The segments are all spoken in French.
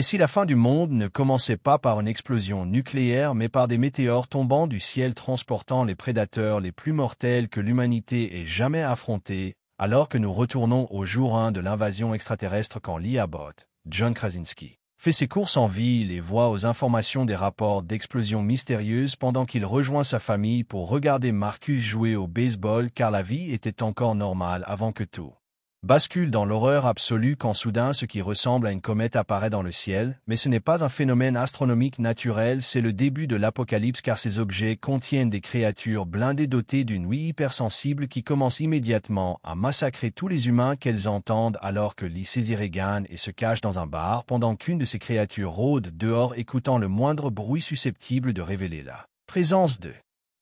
Et si la fin du monde ne commençait pas par une explosion nucléaire, mais par des météores tombant du ciel transportant les prédateurs les plus mortels que l'humanité ait jamais affrontés, alors que nous retournons au jour 1 de l'invasion extraterrestre quand Lee Abbott, John Krasinski, fait ses courses en ville et voit aux informations des rapports d'explosions mystérieuses pendant qu'il rejoint sa famille pour regarder Marcus jouer au baseball car la vie était encore normale avant que tout bascule dans l'horreur absolue quand soudain ce qui ressemble à une comète apparaît dans le ciel, mais ce n'est pas un phénomène astronomique naturel, c'est le début de l'apocalypse car ces objets contiennent des créatures blindées dotées d'une ouïe hypersensible qui commencent immédiatement à massacrer tous les humains qu'elles entendent alors que Lee saisit Regan et se cache dans un bar pendant qu'une de ces créatures rôde dehors écoutant le moindre bruit susceptible de révéler la présence de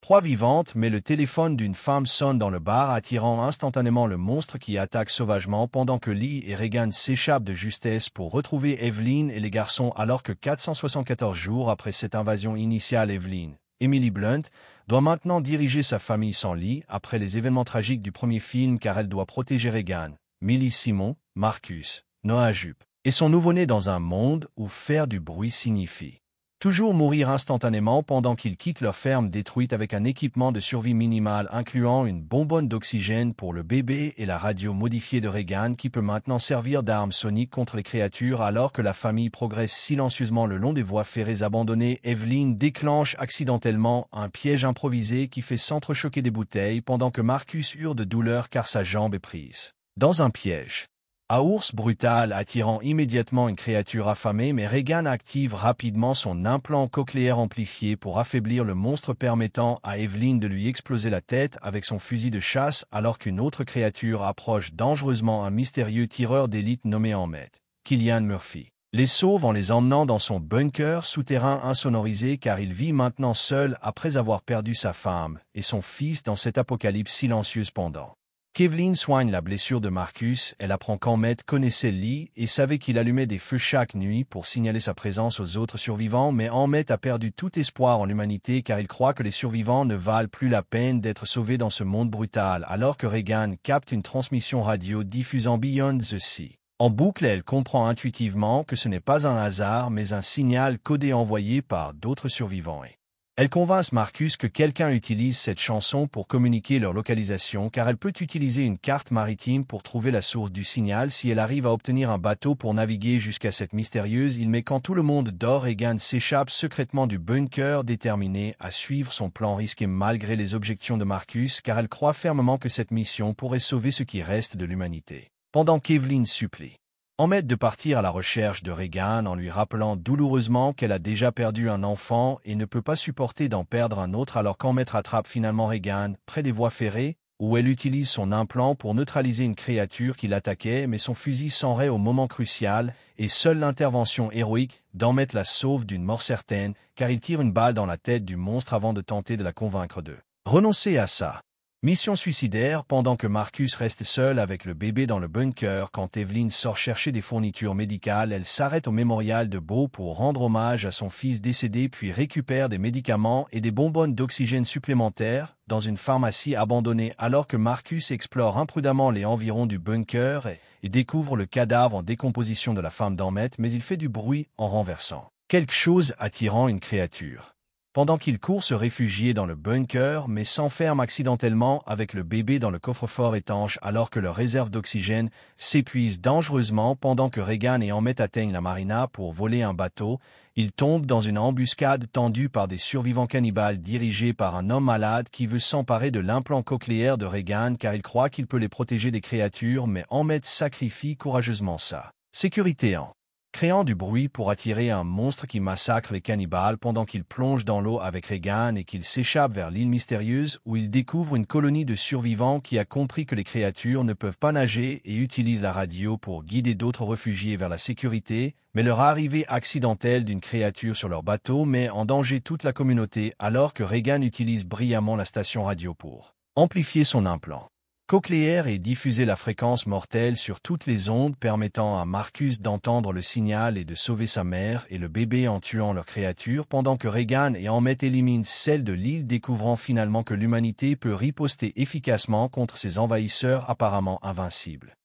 proie vivante, mais le téléphone d'une femme sonne dans le bar attirant instantanément le monstre qui attaque sauvagement pendant que Lee et Regan s'échappent de justesse pour retrouver Evelyn et les garçons alors que 474 jours après cette invasion initiale Evelyn, Emily Blunt, doit maintenant diriger sa famille sans Lee après les événements tragiques du premier film car elle doit protéger Regan, Millie Simon, Marcus, Noah Jupe, et son nouveau-né dans un monde où faire du bruit signifie toujours mourir instantanément pendant qu'ils quittent leur ferme détruite avec un équipement de survie minimal incluant une bonbonne d'oxygène pour le bébé et la radio modifiée de Regan qui peut maintenant servir d'arme sonique contre les créatures alors que la famille progresse silencieusement le long des voies ferrées abandonnées. Evelyn déclenche accidentellement un piège improvisé qui fait s'entrechoquer des bouteilles pendant que Marcus hurle de douleur car sa jambe est prise dans un piège à ours brutal attirant immédiatement une créature affamée, mais Regan active rapidement son implant cochléaire amplifié pour affaiblir le monstre permettant à Evelyn de lui exploser la tête avec son fusil de chasse alors qu'une autre créature approche dangereusement un mystérieux tireur d'élite nommé Ahmed, Cillian Murphy. Les sauve en les emmenant dans son bunker souterrain insonorisé car il vit maintenant seul après avoir perdu sa femme et son fils dans cette apocalypse silencieuse pendant qu'Evelyn soigne la blessure de Marcus, elle apprend qu'Ahmed connaissait Lee et savait qu'il allumait des feux chaque nuit pour signaler sa présence aux autres survivants, mais Ahmed a perdu tout espoir en l'humanité car il croit que les survivants ne valent plus la peine d'être sauvés dans ce monde brutal, alors que Regan capte une transmission radio diffusant Beyond the Sea. En boucle, elle comprend intuitivement que ce n'est pas un hasard, mais un signal codé envoyé par d'autres survivants. Elle convainc Marcus que quelqu'un utilise cette chanson pour communiquer leur localisation car elle peut utiliser une carte maritime pour trouver la source du signal si elle arrive à obtenir un bateau pour naviguer jusqu'à cette mystérieuse île. Mais quand tout le monde dort, Regan s'échappe secrètement du bunker déterminé à suivre son plan risqué malgré les objections de Marcus car elle croit fermement que cette mission pourrait sauver ce qui reste de l'humanité. Pendant qu'Evelyn supplie Ahmed de partir à la recherche de Regan en lui rappelant douloureusement qu'elle a déjà perdu un enfant et ne peut pas supporter d'en perdre un autre alors qu'Ahmed rattrape finalement Regan près des voies ferrées où elle utilise son implant pour neutraliser une créature qui l'attaquait mais son fusil s'enraye au moment crucial et seule l'intervention héroïque d'Ahmed la sauve d'une mort certaine car il tire une balle dans la tête du monstre avant de tenter de la convaincre de renoncer à ça. Mission suicidaire pendant que Marcus reste seul avec le bébé dans le bunker. Quand Evelyn sort chercher des fournitures médicales, elle s'arrête au mémorial de Beau pour rendre hommage à son fils décédé puis récupère des médicaments et des bonbonnes d'oxygène supplémentaires dans une pharmacie abandonnée alors que Marcus explore imprudemment les environs du bunker et découvre le cadavre en décomposition de la femme d'Ahmed, mais il fait du bruit en renversant quelque chose attirant une créature. Pendant qu'il court se réfugier dans le bunker, mais s'enferme accidentellement avec le bébé dans le coffre-fort étanche alors que leur réserve d'oxygène s'épuise dangereusement pendant que Regan et Ahmed atteignent la marina pour voler un bateau, ils tombent dans une embuscade tendue par des survivants cannibales dirigés par un homme malade qui veut s'emparer de l'implant cochléaire de Regan car il croit qu'il peut les protéger des créatures, mais Ahmed sacrifie courageusement sa sécurité en créant du bruit pour attirer un monstre qui massacre les cannibales pendant qu'il plonge dans l'eau avec Regan et qu'il s'échappe vers l'île mystérieuse où il découvre une colonie de survivants qui a compris que les créatures ne peuvent pas nager et utilise la radio pour guider d'autres réfugiés vers la sécurité, mais leur arrivée accidentelle d'une créature sur leur bateau met en danger toute la communauté alors que Regan utilise brillamment la station radio pour amplifier son implant cochléaire et diffuser la fréquence mortelle sur toutes les ondes permettant à Marcus d'entendre le signal et de sauver sa mère et le bébé en tuant leur créature pendant que Regan et Ahmed éliminent celle de l'île découvrant finalement que l'humanité peut riposter efficacement contre ces envahisseurs apparemment invincibles.